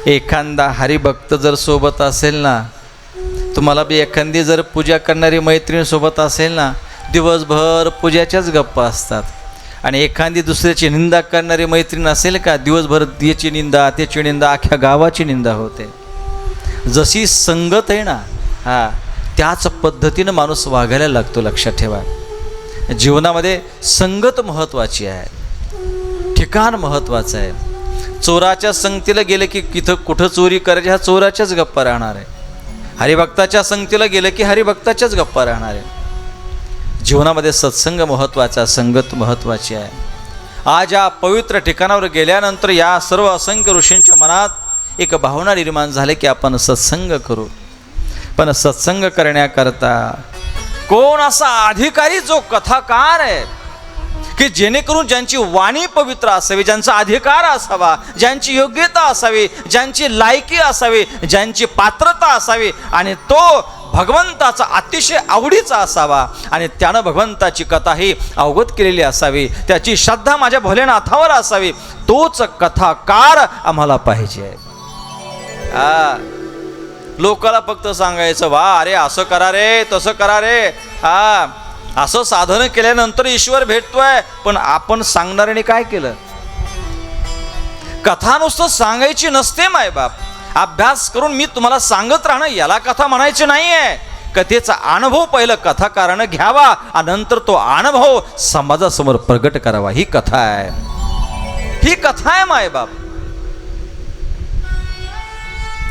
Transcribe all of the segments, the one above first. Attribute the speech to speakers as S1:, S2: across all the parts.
S1: एखादा हरिभक्त जर सोबत असेल ना, तुम्हाला बी एखादी जर पूजा करणारी मैत्रीण सोबत असेल ना, दिवसभर पूजाच्याच गप्पा असतात. आणि एखादी दुसऱ्याची निंदा करणारी मैत्रीण असेल का, दिवसभर याची निंदा त्याची निंदा, अख्ख्या गावाची निंदा होते. जशी संगत आहे ना, त्याच पद्धतीनं माणूस वागायला लागतो. लक्षात ठेवा, जीवनामध्ये संगत महत्त्वाची आहे, ठिकाण महत्त्वाचं आहे. चोराच्या संगतीला गेलं की तिथं कुठं चोरी करायची, ह्या चोराच्याच गप्पा राहणार आहे. हरिभक्ताच्या संगतीला गेलं की हरिभक्ताच्याच गप्पा राहणार आहे. जीवनामध्ये सत्संग महत्त्वाचा, संगत महत्त्वाची आहे. आज या पवित्र ठिकाणावर गेल्यानंतर या सर्व असंख्य ऋषींच्या मनात एक भावना निर्माण झाली की आपण सत्संग करू. पण सत्संग करण्याकरता कोण असा अधिकारी जो कथाकार आहे की जेणेकरून ज्यांची वाणी पवित्र असावी, ज्यांचा अधिकार असावा, ज्यांची योग्यता असावी, ज्यांची लायकी असावी, ज्यांची पात्रता असावी आणि तो भगवंताचा अतिशय आवडीचा असावा आणि त्यानं भगवंताची कथा ही अवगत केलेली असावी, त्याची श्रद्धा माझ्या भोलेनाथावर असावी, तोच कथाकार आम्हाला पाहिजे. लोकाला फक्त सांगायचं, वा अरे असं करा रे, तसं करा रे, असं साधन केल्यानंतर ईश्वर भेटतोय. पण आपण सांगणाऱ्याने काय केलं? कथा नुसतं सांगायची नसते मायबाप, अभ्यास करून मी तुम्हाला सांगत राहणं याला कथा म्हणायची नाहीये. कथेचा अनुभव पहिलं कथाकारानं घ्यावा आणि नंतर तो अनुभव समाजासमोर प्रगट करावा. ही कथा आहे, ही कथा आहे मायबाप.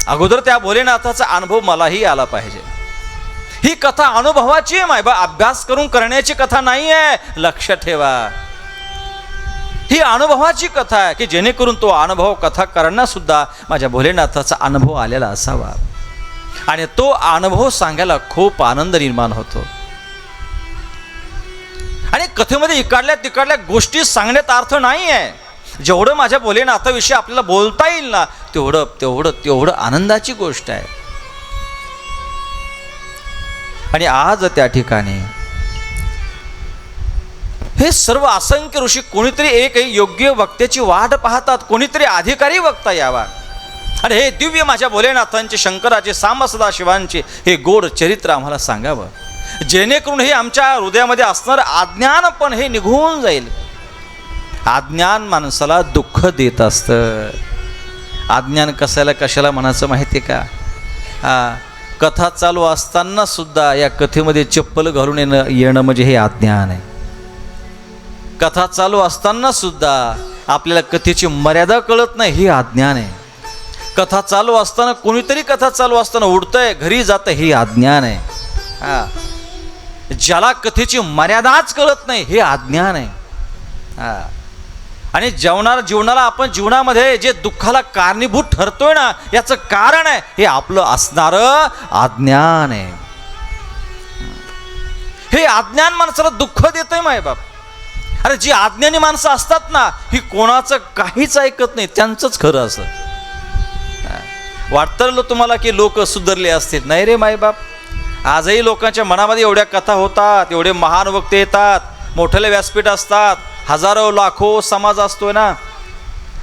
S1: अगोदर त्या भोलेनाथाचा अनुभव मलाही आला पाहिजे. ही कथा अनुभवाची आहे मायबा, अभ्यास करून करण्याची कथा नाही आहे. लक्ष ठेवा, ही अनुभवाची कथा आहे की जेणेकरून तो अनुभव कथाकारांना सुद्धा माझ्या भोलेनाथाचा अनुभव आलेला असावा आणि तो अनुभव सांगायला खूप आनंद निर्माण होतो. आणि कथेमध्ये इकडल्या तिकडल्या गोष्टी सांगण्यात अर्थ नाही आहे. जेवढं माझ्या भोलेनाथाविषयी आपल्याला बोलता येईल ना, तेवढं तेवढं तेवढं आनंदाची गोष्ट आहे. आणि आज त्या ठिकाणी हे सर्व असंख्य ऋषी कोणीतरी एक योग्य वक्त्याची वाट पाहतात, कोणीतरी अधिकारी वक्ता यावा आणि हे दिव्य माझ्या भोलेनाथांचे, शंकराचे, सांब सदाशिवांचे हे गोड चरित्र आम्हाला सांगावं, जेणेकरून हे आमच्या हृदयामध्ये असणारं अज्ञान पण हे निघून जाईल. अज्ञान माणसाला दुःख देत असतं. अज्ञान कशाला म्हणायचं माहिती आहे का? कथा चालू असताना सुद्धा या कथेमध्ये चप्पल घालून येणं म्हणजे हे अज्ञान आहे. कथा चालू असताना सुद्धा आपल्याला कथेची मर्यादा कळत नाही, हे अज्ञान आहे. कथा चालू असताना कोणीतरी कथा चालू असताना उडतंय, घरी जातं, हे अज्ञान आहे. ज्याला कथेची मर्यादाच कळत नाही, हे अज्ञान आहे. आणि जीवनाला आपण जीवनामध्ये जे दुःखाला कारणीभूत ठरतोय ना, याचं कारण आहे हे आपलं असणारं अज्ञान आहे. हे अज्ञान माणसाला दुःख देतंय मायबाप. अरे जी अज्ञानी माणसं असतात ना, ही कोणाचं काहीच ऐकत नाही, त्यांचंच खरं असं वाटतं तुम्हाला की लोक सुधारले असतील. नाही रे मायबाप, आजही लोकांच्या मनामध्ये एवढ्या कथा होतात, एवढे महान वक्ते येतात, मोठे व्यासपीठ असतात, हजारो लाखो समाज असतोय ना,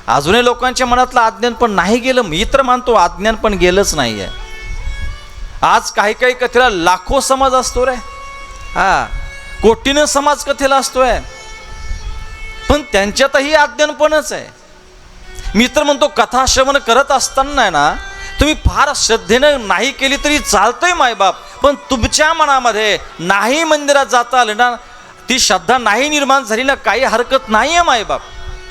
S1: अजूनही लोकांच्या मनातलं अज्ञान पण नाही गेलं. मी तर मानतो अज्ञान पण गेलंच नाही आहे. आज काही काही कथेला लाखो समाज असतो रे, कोटीनं समाज कथेला असतोय, पण त्यांच्यातही अज्ञानपणच आहे. मी तर म्हणतो कथा श्रवण करत असताना ना, तुम्ही फार श्रद्धेनं नाही केली तरी चालतंय मायबाप, पण तुमच्या मनामध्ये नाही मंदिरात जाता आलं ना, ती श्रद्धा नाही निर्माण झाली ना, काही हरकत नाही आहे मायबाप,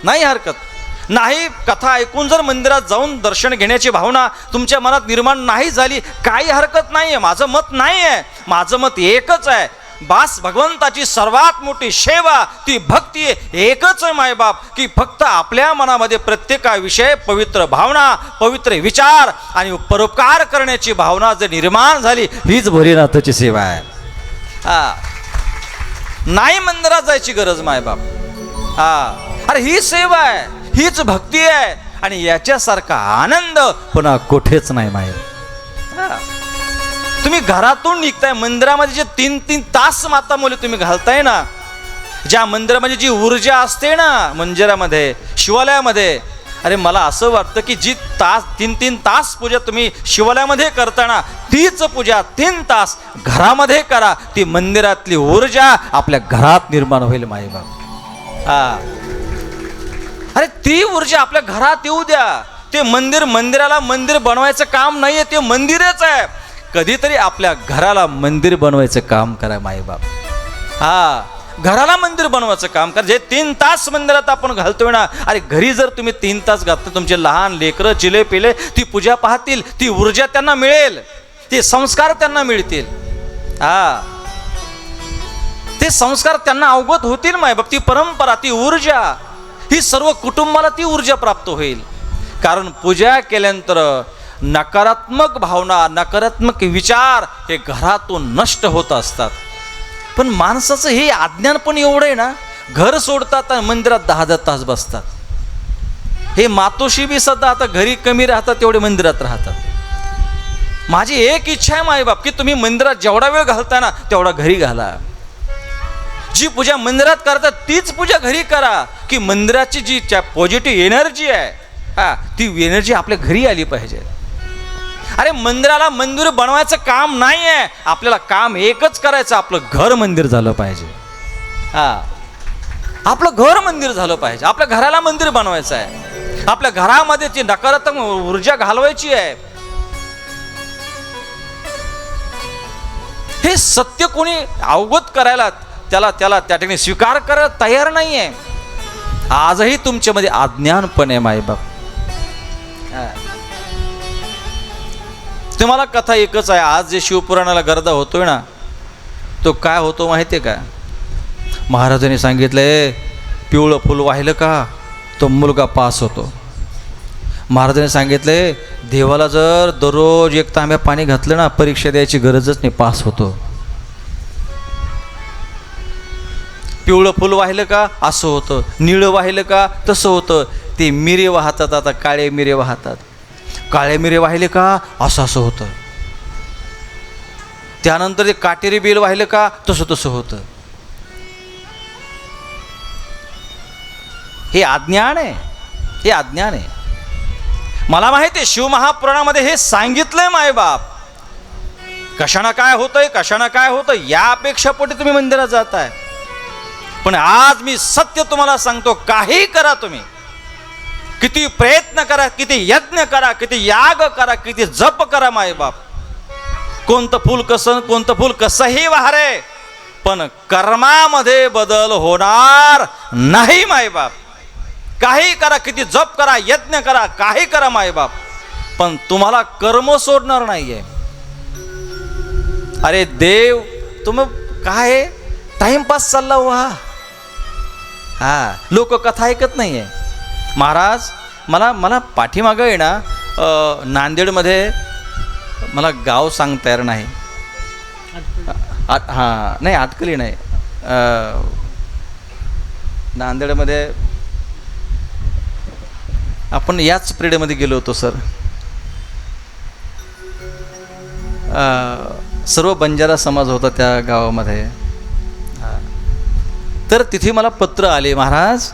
S1: नाही हरकत नाही. कथा ऐकून जर मंदिरात जाऊन दर्शन घेण्याची भावना तुमच्या मनात निर्माण नाही झाली, काही हरकत नाही आहे. माझं मत नाही आहे, माझं मत एकच आहे, बास भगवंताची सर्वात मोठी सेवा ती भक्ती एकच आहे मायबाप, की फक्त आपल्या मनामध्ये प्रत्येकाविषयी पवित्र भावना, पवित्र विचार आणि परोपकार करण्याची भावना जर निर्माण झाली, हीच भोलेनाथाची सेवा आहे. नाही मंदिरात जायची गरज मायबाप. अरे ही सेवा आहे, हीच भक्ती आहे आणि याच्यासारखा आनंद पुन्हा कुठेच नाही मायबाप. तुम्ही घरातून निघताय, मंदिरामध्ये जे 3-3 तास माता मुली तुम्ही घालताय ना, ज्या मंदिरामध्ये जी ऊर्जा असते ना, मंदिरामध्ये शिवालयामध्ये, अरे मला असं वाटतं की जी तास 3-3 तास पूजा तुम्ही शिवालयामध्ये करताना तीच पूजा 3 तास घरामध्ये करा. ती मंदिरातली ऊर्जा आपल्या घरात निर्माण होईल माईबाप. अरे ती ऊर्जा आपल्या घरात येऊ द्या. ते मंदिराला मंदिर बनवायचं काम नाही आहे, ते मंदिरच आहे. कधीतरी आपल्या घराला मंदिर बनवायचं काम करा माईबाप. घराला मंदिर बनवायचं काम करा. जे 3 तास मंदिरात आपण घालतोय ना, अरे घरी जर तुम्ही 3 तास घातलं, तुमचे लहान लेकरं चिले पिले ती पूजा पाहतील, ती ऊर्जा त्यांना मिळेल, ते संस्कार त्यांना मिळतील. ते संस्कार त्यांना अवगत होतील मायबाप. ती परंपरा, ती ऊर्जा, ही सर्व कुटुंबाला ती ऊर्जा प्राप्त होईल. कारण पूजा केल्यानंतर नकारात्मक भावना, नकारात्मक विचार हे घरातून नष्ट होत असतात. पण माणसाचं हे अज्ञान पण एवढं आहे ना, घर सोडतात आणि मंदिरात 10-10 तास बसतात. हे मातोश्री बी सध्या आता घरी कमी राहतात, तेवढे मंदिरात राहतात. माझी एक इच्छा आहे मायबाप की तुम्ही मंदिरात जेवढा वेळ घालता ना तेवढा घरी घाला. जी पूजा मंदिरात करतात तीच पूजा घरी करा, की मंदिराची जी पॉझिटिव्ह एनर्जी आहे ती एनर्जी आपल्या घरी आली पाहिजे. अरे मंदिराला मंदिर बनवायचं काम नाही आहे, आपल्याला काम एकच करायचं, आपलं घर मंदिर झालं पाहिजे. आपलं घर मंदिर झालं पाहिजे. आपल्या घराला मंदिर बनवायचं आहे. आपल्या घरामध्ये ती नकारात्मक ऊर्जा घालवायची आहे. हे सत्य कोणी अवगत करायला त्याला त्या ठिकाणी स्वीकार करायला तयार नाही आहे. आजही तुमच्यामध्ये अज्ञानपण आहे मायबाप. तुम्हाला कथा एकच आहे. आज जे शिवपुराणाला गर्दा होतोय ना, तो काय होतो माहिती आहे का? महाराजांनी सांगितलंय, पिवळं फुल वाहिलं का तो मुलगा पास होतो. महाराजांनी सांगितलंय, देवाला जर दररोज 1 तांब्या पाणी घातलं ना, परीक्षा द्यायची गरजच नाही, पास होतो. पिवळं फुल वाहिलं का असं होतं, निळं वाहिलं का तसं होतं. ते मिरे वाहतात, आता काळे मिरे वाहतात. काळे मिरे वाहिले का असं होतं. त्यानंतर ते काटेरी बेल वाहिलं का तसं होतं. हे अज्ञान आहे, हे अज्ञान आहे. मला माहिती आहे शिवमहापुराणामध्ये हे सांगितलंय मायबाप. कशानं काय होतंय या अपेक्षापोटी तुम्ही मंदिरात जाताय. पण आज मी सत्य तुम्हाला सांगतो, काही करा तुम्ही, किती प्रयत्न करा, किती यज्ञ करा, किती याग करा, किती जप करा मायबाप, कोणतं फूल कसंही वाहरे, पण कर्मामध्ये बदल होणार नाही मायबाप. काही करा, किती जप करा, यज्ञ करा, काही करा मायबाप, पण तुम्हाला कर्म सोडणार नाहीये. अरे देव तुम्ही काय टाइमपास चालला व्हा. लोक कथा ऐकत नाहीये. महाराज मला पाठीमागं आहे ना, नांदेडमध्ये मला गाव सांगता येणार नाही. नाही आटकली नाही, नांदेडमध्ये आपण याच पिरियडमध्ये गेलो होतो सर. सर्व बंजारा समाज होता त्या गावामध्ये. तर तिथे मला पत्र आले, महाराज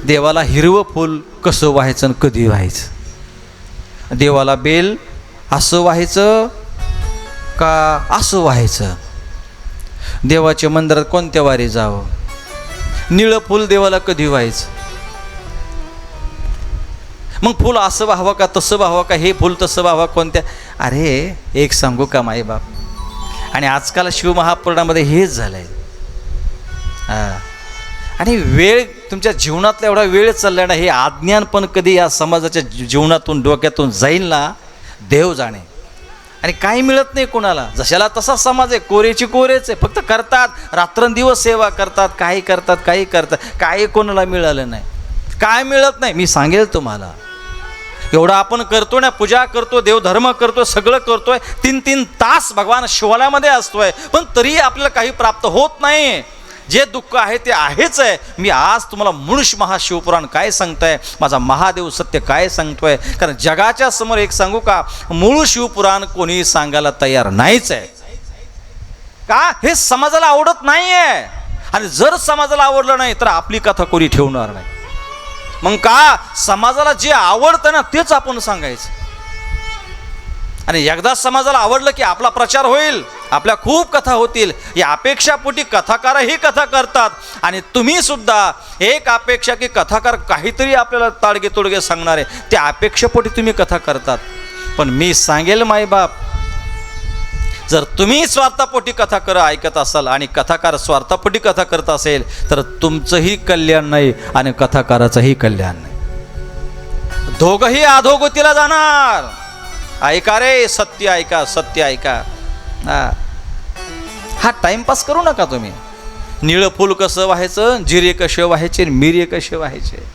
S1: देवाला हिरवं फूल कसं व्हायचं आणि कधी व्हायचं, देवाला बेल असं व्हायचं का असं व्हायचं, देवाच्या मंदिरात कोणत्या वारी जावं, निळं फूल देवाला कधी व्हायचं, मग फूल असं व्हावं का तसं व्हावं का, हे फूल तसं व्हावं कोणत्या. अरे एक सांगू का माईबाप, आणि आजकाल शिवमहापुराणामध्ये हेच झालंय. आणि वेळ तुमच्या जीवनातला एवढा वेळ चालला ना, हे अज्ञान पण कधी या समाजाच्या जीवनातून डोक्यातून जाईल ना, देव जाणे. आणि काही मिळत नाही कोणाला, जशाला तसा समाज आहे, कोरेची कोरेच आहे, फक्त करतात रात्रंदिवस सेवा करतात, काही करतात, काही कोणाला मिळालं नाही, काय मिळत नाही. मी सांगेल तुम्हाला, एवढं आपण करतो ना, पूजा करतो, देवधर्म करतो, सगळं करतोय, 3-3 तास भगवान शिवालयामध्ये असतोय, पण तरी आपल्याला काही प्राप्त होत नाही. जे दुःख आहे ते आहेच आहे. मी आज तुम्हाला मुळश महाशिवपुराण काय सांगताय, माझा महादेव सत्य काय सांगतोय, कारण जगाच्या समोर एक सांगू का, मूळ शिवपुराण कोणी सांगायला तयार नाहीच आहे. का, हे समाजाला आवडत नाहीये. आणि जर समाजाला आवडलं नाही तर आपली कथा कोणी ठेवणार नाही. मग का समाजाला जे आवडतं ना तेच आपण सांगायचं. आणि एकदा समाजाला आवडलं की आपला प्रचार होईल, आपल्या खूप कथा होतील. या अपेक्षापोटी कथाकारही कथा करतात. आणि तुम्ही सुद्धा एक अपेक्षा की कथाकार काहीतरी आपल्याला ताडगे तोडगे सांगणार आहे, त्या अपेक्षापोटी तुम्ही कथा करतात. पण मी सांगेल माईबाप, जर तुम्ही स्वार्थापोटी कथा ऐकत असाल आणि कथाकार स्वार्थापोटी कथा करत असेल तर तुमचंही कल्याण नाही आणि कथाकाराचंही कल्याण नाही. दोघंही अधोगतीला जाणार. ऐका रे, सत्य ऐका, सत्य ऐका. हा टाइमपास करू नका तुम्ही. निळं फुल कसं व्हायचं, जिरे कसे व्हायचे, मिरे कसे व्हायचे.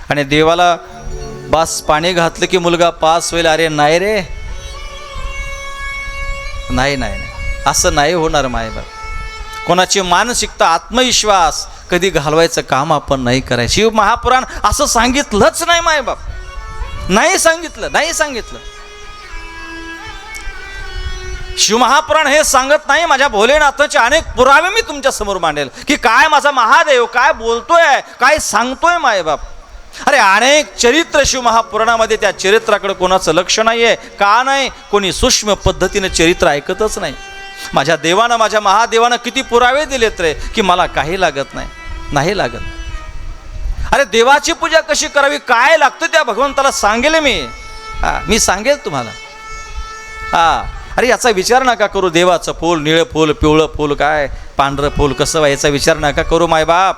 S1: आणि देवाला बास पाणी घातलं की मुलगा पास होईल. अरे नाही रे, नाही नाही नाही, असं नाही होणार मायबाप. कोणाची मानसिकता, आत्मविश्वास कधी घालवायचं काम आपण नाही करायचं. शिव महापुराण असं सांगितलंच नाही मायबाप, नाही सांगितलं, नाही सांगितलं. शिवमहापुराण हे सांगत नाही. माझ्या भोलेनाथाचे अनेक पुरावे मी तुमच्या समोर मांडेल की काय माझा महादेव काय बोलतोय, काय सांगतोय मायबाप. अरे अनेक चरित्र शिवमहापुराणामध्ये, त्या चरित्राकडे कोणाचं लक्ष नाही आहे. का नाही? कोणी सूक्ष्म पद्धतीनं चरित्र ऐकतच नाही. माझ्या देवानं, माझ्या महादेवानं किती पुरावे दिलेत रे की मला काही लागत नाही, नाही लागत. अरे देवाची पूजा कशी करावी, काय लागतं त्या भगवंताला सांगेल मी. मी सांगेल तुम्हाला. अरे याचा विचार नका करू. देवाचं फूल, निळं फूल, पिवळं फूल, काय पांढरं फूल कसं व्हायचा विचार नका करू मायबाप.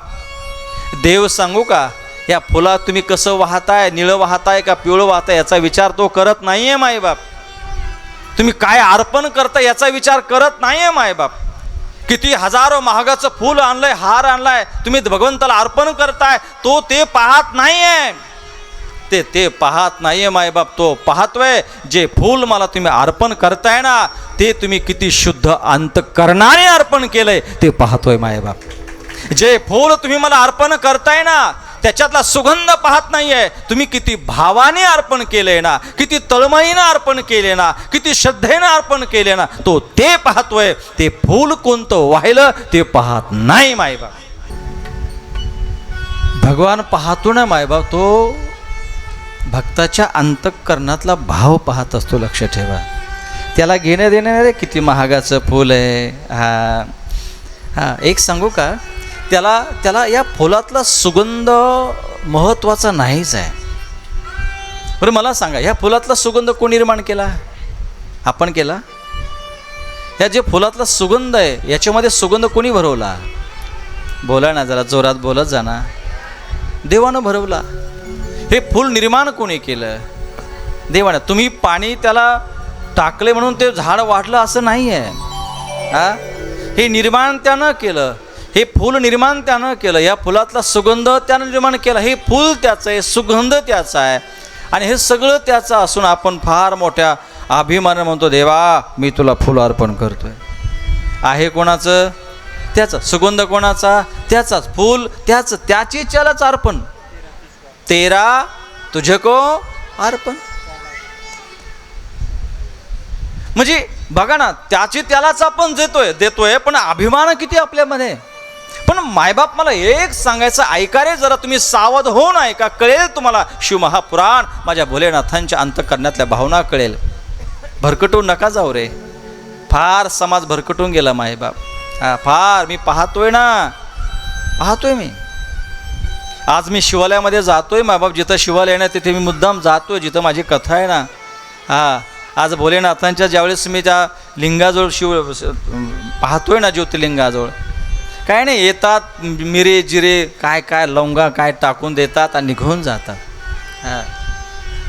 S1: देव सांगू का, या फुलात तुम्ही कसं वाहताय, निळं वाहताय का पिवळं वाहताय याचा विचार तो करत नाहीये मायबाप. तुम्ही काय अर्पण करताय याचा विचार करत नाहीये मायबाप. किती हजारो महागाचं फूल आणलंय, हार आणलाय, तुम्ही भगवंताला अर्पण करताय, तो ते पाहत नाहीये. ते पाहत नाहीये मायबाप. तो पाहतोय जे फूल मला तुम्ही अर्पण करताय ना, ते तुम्ही किती शुद्ध अंतःकरणाने अर्पण केलंय ते पाहतोय मायबाप. जे फूल तुम्ही मला अर्पण करताय ना, त्याच्यातला सुगंध पाहत नाहीये. तुम्ही किती भावाने अर्पण केले ना, किती तळमळीनं अर्पण केले ना, किती श्रद्धेनं अर्पण केले ना, तो ते पाहतोय. ते फूल कोणतं वाहिलं ते पाहत नाही मायबाप. भगवान पाहतो ना मायबाप, तो भक्ताच्या अंतःकरणातला भाव पाहत असतो. लक्ष ठेवा. त्याला घेणं देणं रे किती महागाचं फूल आहे. हा एक सांगू का, त्याला या फुलातला सुगंध महत्त्वाचा नाहीच आहे. बरं मला सांगा, ह्या फुलातला सुगंध कोण निर्माण केला? आपण केला? ह्या जे फुलातला सुगंध आहे याच्यामध्ये सुगंध कोणी भरवला? बोला ना, जरा जोरात बोलत जा ना. देवानं भरवला. हे फूल निर्माण कोणी केलं? देवानं. तुम्ही पाणी त्याला टाकले म्हणून ते झाड वाढलं असं नाही आहे. हे निर्माण त्यानं केलं. हे फूल निर्माण त्यानं केलं. या फुलातला सुगंध त्यानं निर्माण केला. हे फूल त्याचं आहे, सुगंध त्याचा आहे, आणि हे सगळं त्याचं असून आपण फार मोठ्या अभिमानाने म्हणतो देवा मी तुला फूल अर्पण करतोय. आहे कोणाचं? त्याचं. सुगंध कोणाचा? त्याचाच. फूल त्याचं, त्याची त्यालाच अर्पण. तेरा तुझको अर्पण. म्हणजे बघा ना, त्याची त्यालाच आपण देतोय पण अभिमान किती आपल्यामध्ये. पण मायबाप मला एक सांगायचं, ऐका रे जरा, तुम्ही सावध होऊन ऐका, कळेल तुम्हाला शिवमहापुराण. माझ्या भोलेनाथांच्या अंतःकरणातल्या भावना कळेल. भरकटून नका जाऊ रे. फार समाज भरकटून गेला मायबाप. फार. मी पाहतोय ना, पाहतोय मी. आज मी शिवालयामध्ये जातोय मायबाप. जिथं शिवालय ना तिथे मी मुद्दाम जातोय, जिथं माझी कथा आहे ना. आज भोलेनाथांच्या ज्यावेळेस मी त्या लिंगाजवळ पाहतोय ना, ज्योतिर्लिंगाजवळ, काय नाही, येतात मिरे जिरे काय काय लवंगा काय टाकून देतात आणि निघून जातात.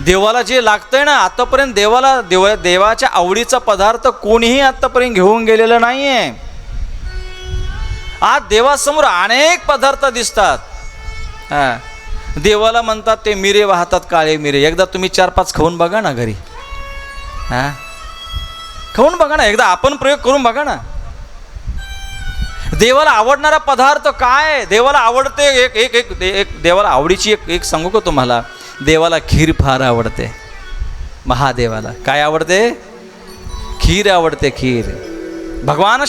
S1: देवाला जे लागतंय ना, आतापर्यंत देवाच्या आवडीचा पदार्थ कोणीही आतापर्यंत घेऊन गेलेलं नाही आहे. आज देवासमोर अनेक पदार्थ दिसतात. देवाला म्हणतात ते मिरे वाहतात, काळे मिरे. एकदा तुम्ही 4-5 खाऊन बघा ना घरी. खाऊन बघा ना, एकदा आपण प्रयोग करून बघा ना. देवाला आवडणारा पदार्थ काय? देवाला आवडते एक देवाला आवडीची एक सांगू का तुम्हाला? देवाला खीर फार आवडते. महादेवाला काय आवडते? खीर आवडते. खीर. भगवान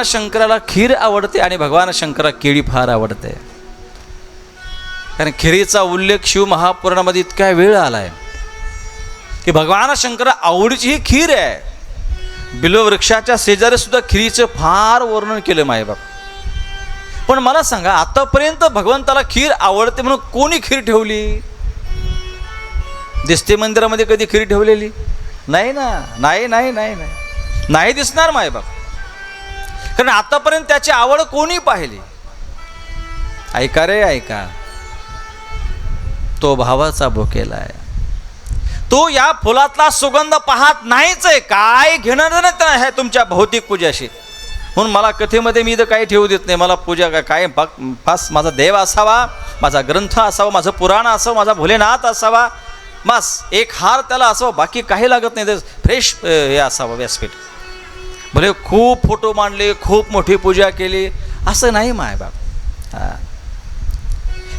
S1: शंकराला खीर आवडते आणि भगवान शंकराला केळी फार आवडते. कारण खिरीचा उल्लेख शिव महापुराणामध्ये इतक्या वेळ आला आहे की भगवान शंकर आवडीची ही खीर आहे. बिल्ववृक्षाच्या शेजारी सुद्धा खिरीचं फार वर्णन केलं मायबाप. पण मला सांगा, आतापर्यंत भगवंताला खीर आवडते म्हणून कोणी खीर ठेवली? दिसते मंदिरामध्ये कधी खीर ठेवलेली नाही ना. नाही नाही नाही नाही नाही दिसणार मायबाप. कारण आतापर्यंत त्याची आवड कोणी पाहिली? ऐका रे ऐका, तो भावाचा भुकेला आहे. तो या फुलातला सुगंध पाहत नाहीच आहे. काय घेणार नाही आहे तुमच्या भौतिक पूजाशी. म्हणून मला कथेमध्ये मी इथं काही ठेवू देत नाही. मला पूजा काय फास माझा देव असावा, माझा ग्रंथ असावा, माझं पुराण असावं, माझा भोलेनाथ असावा, बस एक हार त्याला असावं, बाकी काही लागत नाही. फ्रेश हे असावं व्यासपीठ. भले खूप फोटो मांडले, खूप मोठी पूजा केली, असं नाही मायबाप.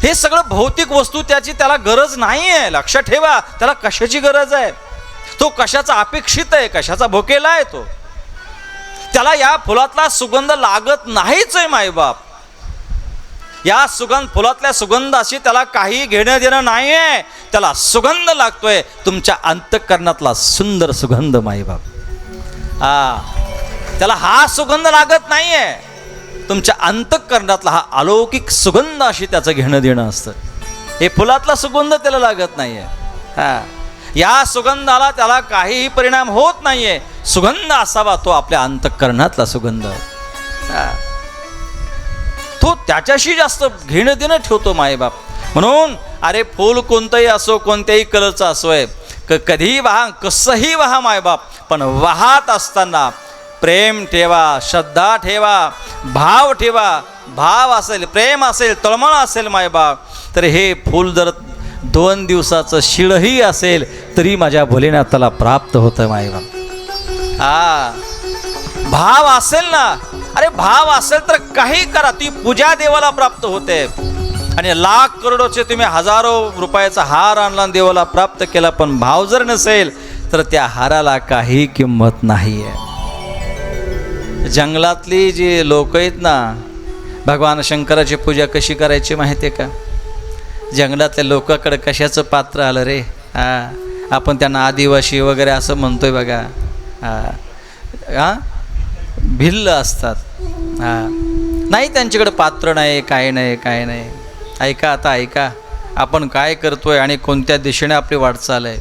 S1: हे सगळं भौतिक वस्तू त्याला गरज नाही आहे. लक्षात ठेवा, त्याला कशाची गरज आहे? तो कशाचा अपेक्षित आहे, कशाचा भुकेला आहे तो. त्याला या फुलातला सुगंध लागत नाहीच आहे मायबाप. या फुलातल्या सुगंधाशी त्याला काही घेणं देणं नाही आहे. त्याला सुगंध लागतोय तुमच्या अंतःकरणातला सुंदर सुगंध मायबाप. त्याला हा सुगंध लागत नाही आहे. तुमच्या अंतःकरणातला हा अलौकिक सुगंध अशी त्याचं घेणं देणं असतं. हे फुलातला सुगंध त्याला लागत नाही आहे. या सुगंधाला त्याला काहीही परिणाम होत नाहीये. सुगंध असावा तो आपल्या अंतःकरणातला सुगंध. तो त्याच्याशी जास्त घेणं देणं ठेवतो मायबाप. म्हणून अरे फूल कोणतंही असो, कोणत्याही कलरचं असो आहे, कधीही वाहा, कसंही वाहा मायबाप, पण वाहत असताना प्रेम ठेवा, श्रद्धा ठेवा, भाव ठेवा. भाव असेल, प्रेम असेल, तळमळ असेल मायबाप, तर हे फूल जर 2 दिवसाचं शिळही असेल तरी माझ्या भोलेनाथाला प्राप्त होतं मायबाप. भाव असेल ना, अरे भाव असेल तर काही करा, ती पूजा देवाला प्राप्त होते. आणि लाख करोडोचे तुम्ही हजारो रुपयाचा हार आणला देवाला प्राप्त केला, पण भाव जर नसेल तर त्या हाराला काही किंमत नाही आहे. जंगलातली जी लोक आहेत ना, भगवान शंकराची पूजा कशी करायची माहिती आहे का? जंगलातल्या लोकांकडे कशाचं पात्र आलं रे? आपण त्यांना आदिवासी वगैरे असं म्हणतोय बघा. भिल्ल असतात. नाही त्यांच्याकडे पात्र नाही, काय नाही, काय नाही. ऐका आता ऐका, आपण काय करतोय आणि कोणत्या दिशेने आपली वाटचाल आहे.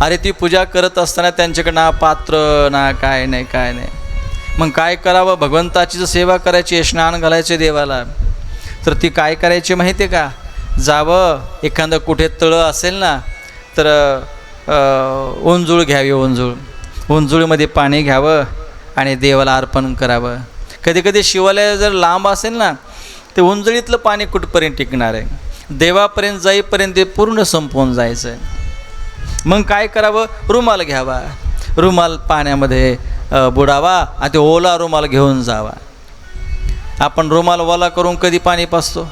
S1: अरे ती पूजा करत असताना त्यांच्याकडे ना पात्र ना काय नाही, काय नाही. मग काय करावं? भगवंताची जर सेवा करायची, स्नान घालायचे देवाला, तर ती काय करायची माहिती आहे का? जावं एखादं कुठे तळं असेल ना, तर ओंजूळ घ्यावी. ओंजूळमध्ये पाणी घ्यावं आणि देवाला अर्पण करावं. कधी कधी शिवालय जर लांब असेल ना, ते ओंजळीतलं पाणी कुठपर्यंत टिकणार आहे? देवापर्यंत जाईपर्यंत ते पूर्ण संपवून जायचं आहे. मग काय करावं? रुमाल घ्यावा, रुमाल पाण्यामध्ये बुडावा आणि ते ओला रुमाल घेऊन जावा. आपण रुमाल ओला करून कधी पाणी पाजतो?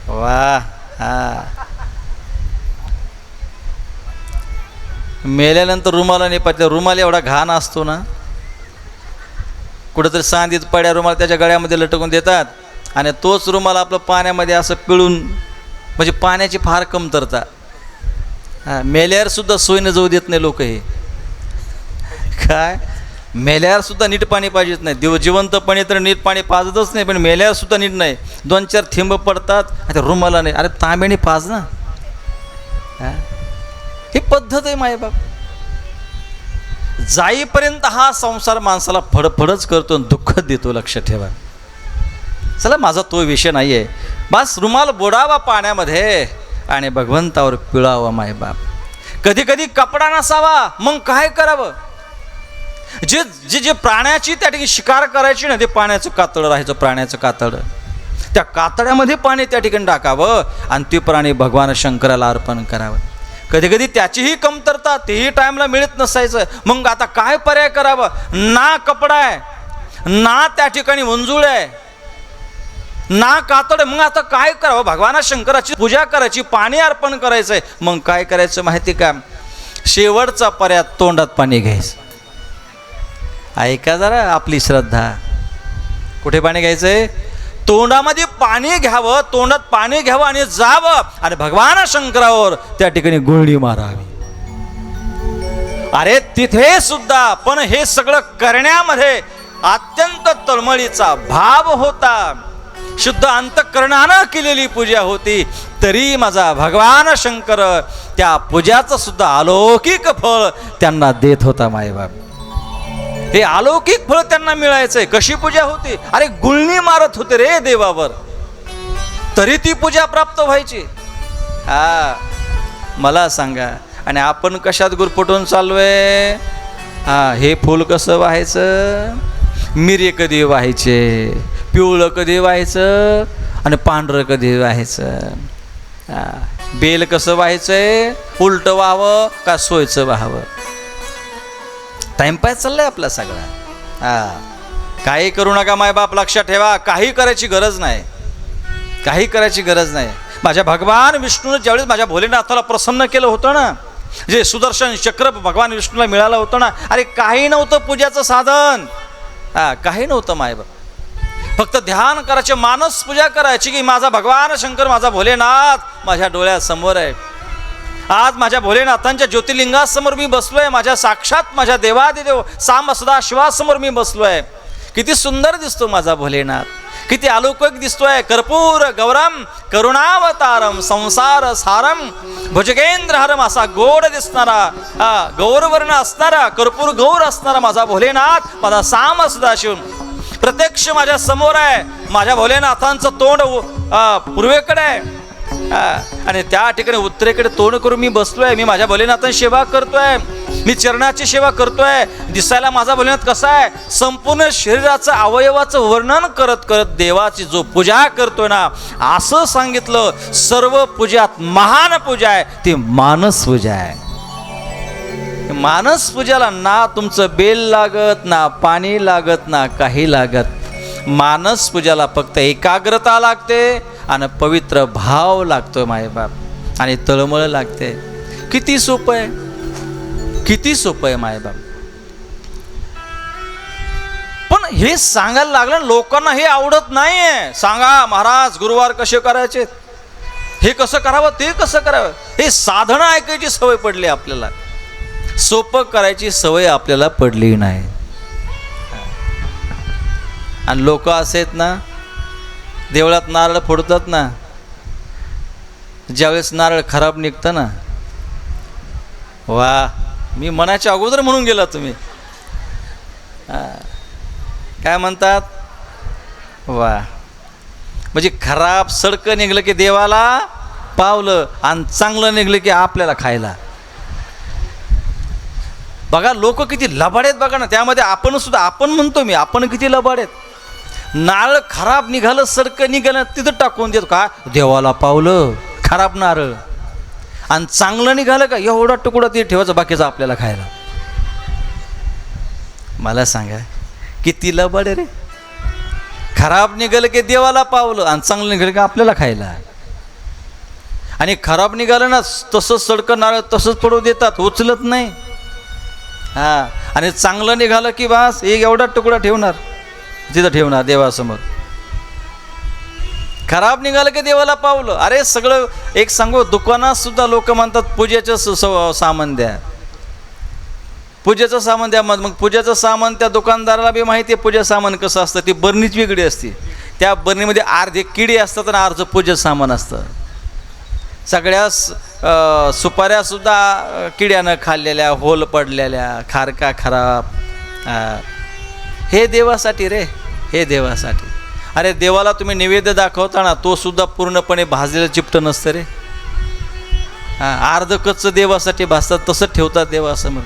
S1: वा, मेल्यानंतर रुमाला नाही पाहिजे. रुमाल एवढा घाण असतो ना, कुठंतरी सांदीत पड्या रुमाल त्याच्या गळ्यामध्ये लटकून देतात आणि तोच रुमाल आपलं पाण्यामध्ये असं पिळून, म्हणजे पाण्याची फार कमतरता. मेल्यावर सुद्धा सोयीनं जाऊ देत नाही लोक. हे काय, मेल्यावर सुद्धा नीट पाणी पाहिजेत नाही. जिवंतपणे तर नीट पाणी पाजतच नाही, पण मेल्यावर सुद्धा नीट नाही. 2-4 थेंब पडतात आता रुमाला नाही. अरे तांब्याने पाज ना. ही पद्धत आहे मायबाप. जाईपर्यंत हा संसार माणसाला फडफडच करतो, दुःख देतो. लक्ष ठेवा. चला, माझा तो विषय नाही आहे. बस रुमाल बुडावा पाण्यामध्ये आणि भगवंतावर पिळावा मायबाप. कधी कधी कपडा नसावा, मग काय करावं? जे जे जे प्राण्याची त्या ठिकाणी शिकार करायची ना, ते पाण्याचं कातडं राहायचं. प्राण्याचं कातडं, त्या कातड्यामध्ये पाणी त्या ठिकाणी टाकावं आणि ते प्राणी भगवान शंकराला अर्पण करावं. कधी कधी त्याचीही कमतरता, तेही टाईमला मिळत नसायचं. मग आता काय पर्याय करावं? ना कपडा आहे, ना त्या ठिकाणी मंजूळ आहे, ना कातड. मग आता काय करावं? भगवान शंकराची पूजा करायची, पाणी अर्पण करायचंय. मग काय करायचं माहिती का? शेवटचा पर्याय, तोंडात पाणी घ्यायचं. ऐका जरा आपली श्रद्धा. कुठे पाणी घ्यायचंय? तोंडामध्ये पाणी घ्यावं, तोंडात पाणी घ्यावं आणि जावं आणि भगवान शंकरावर त्या ठिकाणी गुळणी मारावी. अरे तिथे सुद्धा पण हे सगळं करण्यामध्ये अत्यंत तळमळीचा भाव होता. शुद्ध अंतःकरणानं केलेली पूजा होती, तरी माझा भगवान शंकर त्या पूजाचं सुद्धा अलौकिक फळ त्यांना देत होता. मायबाप, हे अलौकिक फळ त्यांना मिळायचंय. कशी पूजा होती? अरे गुळणी मारत होते रे देवावर, तरी ती पूजा प्राप्त व्हायची. हा, मला सांगा, आणि आपण कशात गुरफटून चाललोय? हा, हे फूल कसं व्हायचं, मिरी कधी व्हायचे, पिवळं कधी व्हायचं आणि पांढरं कधी व्हायचं, बेल कसं व्हायचंय, उलटं व्हावं का सोयचं व्हावं. टाइमपास चाललाय आपला सगळा. काही करू नका मायबाप, लक्षात ठेवा, काही करायची गरज नाही, काही करायची गरज नाही. माझ्या भगवान विष्णूने ज्यावेळेस माझ्या भोलेनाथाला प्रसन्न केलं होतं ना, जे सुदर्शन चक्र भगवान विष्णूला मिळालं होतं ना, अरे काही नव्हतं पूजाचं साधन, काही नव्हतं मायबाप. फक्त ध्यान करायचे, मानस पूजा करायची की माझा भगवान शंकर, माझा भोलेनाथ माझ्या डोळ्यासमोर आहे. आज माझ्या भोलेनाथांच्या ज्योतिर्लिंगासमोर मी बसलोय, माझ्या साक्षात माझ्या देवादिदेव साम सदा शिवासमोर मी बसलोय. किती सुंदर दिसतो माझा भोलेनाथ, किती अलौकिक दिसतोय. कर्पूर गौरम करुणावतारम संसार सारम भुजगेंद्रहरम, असा गोड दिसणारा, गौरवर्ण असणारा, कर्पूर गौर असणारा माझा भोलेनाथ, माझा साम सदाशिव प्रत्यक्ष माझ्या समोर आहे. माझ्या भोलेनाथांचं तोंड पूर्वेकडे आहे आणि त्या ठिकाणी उत्तरेकडे तोंड करून मी बसलोय. मी माझ्या भोलेनाथांची सेवा करतोय, मी चरणाची सेवा करतोय. दिसायला माझा भोलेनाथ कसा आहे, संपूर्ण शरीराचं अवयवाचं वर्णन करत करत देवाची जो पूजा करतोय ना, असं सांगितलं सर्व पूजात महान पूजा आहे ती मानस पूजा आहे. मानस पूजाला ना तुमचं बेल लागत, ना पाणी लागत, ना काही लागत. मानस पूजाला फक्त एकाग्रता लागते आणि पवित्र भाव लागतोय मायबाप, आणि तळमळ लागते. किती सोपं आहे, किती सोपं आहे मायबाप. पण हे सांगायला लागलं, लोकांना हे आवडत नाहीये. सांगा महाराज गुरुवार कसे करायचे, हे कसं करावं, ते कसं करावं, हे साधनं ऐकायची सवय पडली आपल्याला, सोपं करायची सवय आपल्याला पडली नाही. आणि लोक असे आहेत ना, देवळात नारळ फोडतात ना, ज्यावेळेस नारळ खराब निघतं ना, वा, मी मनाच्या अगोदर म्हणून गेला तुम्ही. काय म्हणतात, वा, म्हणजे खराब सडकं निघलं की देवाला पावलं आणि चांगलं निघलं की आपल्याला खायला. बघा लोक किती लबाड आहेत बघा ना. त्यामध्ये आपण सुद्धा, आपण म्हणतो मी, आपण किती लबाड आहेत. नारळ खराब निघालं, सडकं निघालं, तिथं टाकून देतो का, देवाला पावलं खराब नारळ. आणि चांगलं निघालं का, एवढा तुकडा ते ठेवायचं, बाकीचं आपल्याला खायला. मला सांगा किती लबाड रे. खराब निघालं की देवाला पावलं आणि चांगलं निघालं की आपल्याला खायला. आणि खराब निघालं ना, तसंच सडकं नारळ तसंच पडू देतात, उचलत नाही. आणि चांगलं निघालं की बस एक एवढा तुकडा ठेवणार, तिथं ठेवणार देवासमोर. खराब निघालं की देवाला पावलं. अरे सगळं एक सांगू, दुकानात सुद्धा लोक म्हणतात पूजेचं सामान द्या, पूजेचं सामान द्या. मग पूजेचं सामान त्या दुकानदाराला बी माहिती आहे पूजेचं सामान कसं असतं. ती बरणीच वेगळी असते, त्या बरणीमध्ये अर्धे किडे असतात आणि अर्धं पूजेचं सामान असतं. सगळ्या सुपाऱ्यासुद्धा किड्यानं खाल्लेल्या, होल पडलेल्या, खारका खराब. हे देवासाठी रे, हे देवासाठी. अरे देवाला तुम्ही नैवेद्य दाखवता ना, तो सुद्धा पूर्णपणे भाजलेलं चिपटं नसतं रे. अर्ध कच्चं देवासाठी भाजतात, तसंच ठेवतात देवासमोर.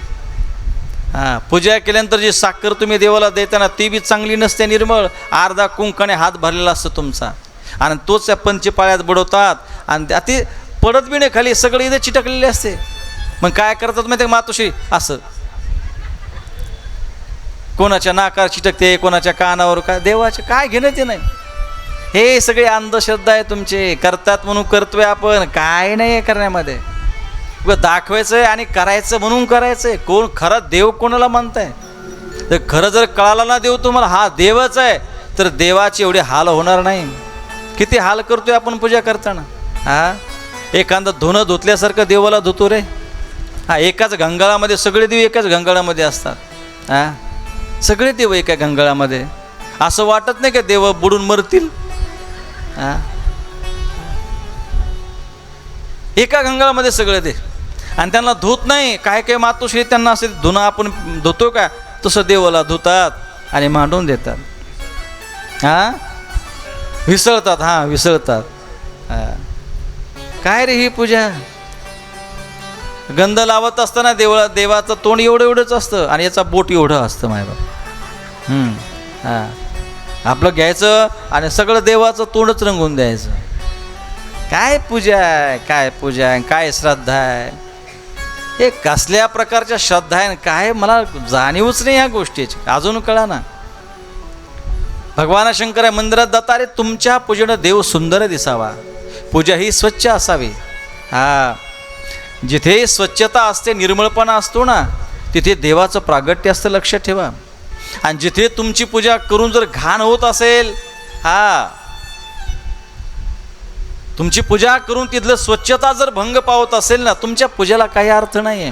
S1: पूजा केल्यानंतर जी साखर तुम्ही देवाला देताना ती बी चांगली नसते, निर्मळ. अर्धा कुंकाने हात भरलेला असतो तुमचा, आणि तोच त्या पंचपाळ्यात बुडवतात आणि ती पडत बी नाही खाली, सगळे इथे चिटकलेले असते. मग काय करतात माहिती आहे मातोश्री, असं कोणाच्या नाकावर चिटकते, कोणाच्या कानावर, काय देवाचे काय घेणं ते नाही. हे सगळे अंधश्रद्धा आहे तुमचे. करतात म्हणून करतोय आपण, काय नाही आहे करण्यामध्ये. दाखवायचं आहे आणि करायचं म्हणून करायचं आहे. कोण खरा देव कोणाला म्हणताय? तर खरं जर कळाला ना देव तुम्हाला हा देवच आहे, तर देवाचे एवढे हाल होणार नाही. किती हाल करतोय आपण पूजा करताना. हा, एखादं धुणं धुतल्यासारखं देवाला धुतो रे. हा, एकाच गंगाळामध्ये सगळे देव एकाच गंगाळामध्ये असतात. हा, सगळे देव एका गंगाळामध्ये. असं वाटत नाही का देव बुडून मरतील. हा, एका गंगाळामध्ये सगळे देव, आणि त्यांना धुत नाही. काय काय मातोश्री त्यांना असे धुणं आपण धुतो का तसं देवाला धुतात आणि मांडून देतात. हा, विसळतात. हा, विसळतात. हा, काय रे ही पूजा. गंध लावत असताना देवाचं तोंड एवढं एवढंच असतं आणि याचा बोट एवढं असतं मायबाप. हां, आपलं घ्यायचं आणि सगळं देवाचं तोंडच रंगवून द्यायचं. काय पूजा आहे, काय पूजा आहे, काय श्रद्धा आहे. हे कसल्या प्रकारच्या श्रद्धा आहे काय मला जाणीवच नाही ह्या गोष्टीची. अजून कळा ना. भगवान शंकर मंदिरात जाता, अरे तुमच्या पूजेनं देव सुंदर दिसावा, पूजा ही स्वच्छ असावी. हा, जिथे स्वच्छता असते, निर्मळपणा असतो ना, तिथे देवाचं प्रागट्य असतं, लक्षात ठेवा. आणि जिथे तुमची पूजा करून जर घाण होत असेल, हा, तुमची पूजा करून तिथलं स्वच्छता जर भंग पावत असेल ना, तुमच्या पूजेला काही अर्थ नाही आहे.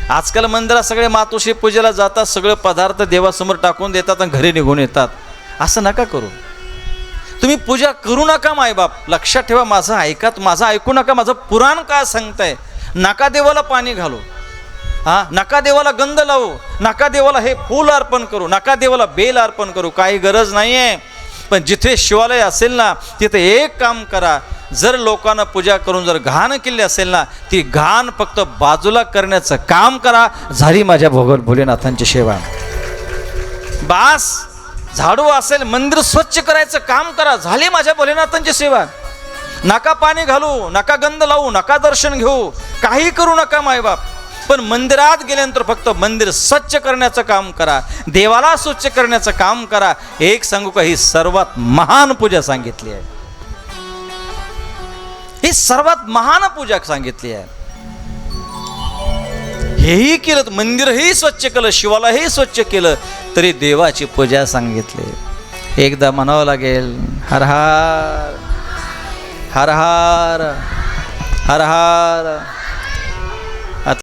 S1: आजकाल मंदिरात सगळे मातोश्री पूजेला जातात, सगळे पदार्थ देवासमोर टाकून देतात आणि घरी निघून येतात. असं नका करू. तुम्ही पूजा करू नका मायबाप. लक्षात ठेवा, माझं ऐका, माझं ऐकू नका. माझं पुराण काय सांगतंय. नका देवाला पाणी घालू. हा, नका देवाला गंध लावू. नका देवाला हे फूल अर्पण करू. नका देवाला बेल अर्पण करू. काही गरज नाही आहे. पण जिथे शिवालय असेल ना, तिथे एक काम करा. जर लोकांना पूजा करून जर घाण केली असेल ना, ती घाण फक्त बाजूला करण्याचं काम करा. झाली माझ्या भोलेनाथांची सेवा. बास, झाडू असेल, मंदिर स्वच्छ करायचं काम करा. झाली माझ्या भोलेनाथांची सेवा. नका पाणी घालू, नका गंध लावू, नका दर्शन घेऊ, काही करू नका मायबाप. पण मंदिरात गेल्यानंतर फक्त मंदिर स्वच्छ करण्याचं काम करा. देवाला स्वच्छ करण्याचं काम करा. एक सांगू का, ही सर्वात महान पूजा सांगितली आहे. ही सर्वात महान पूजा सांगितली आहे. हेही केलं, मंदिरही स्वच्छ केलं, शिवालाही स्वच्छ केलं, तरी देवाची पूजा सांगितली. एकदा म्हणावं लागेल, हर हर हर हर हर हर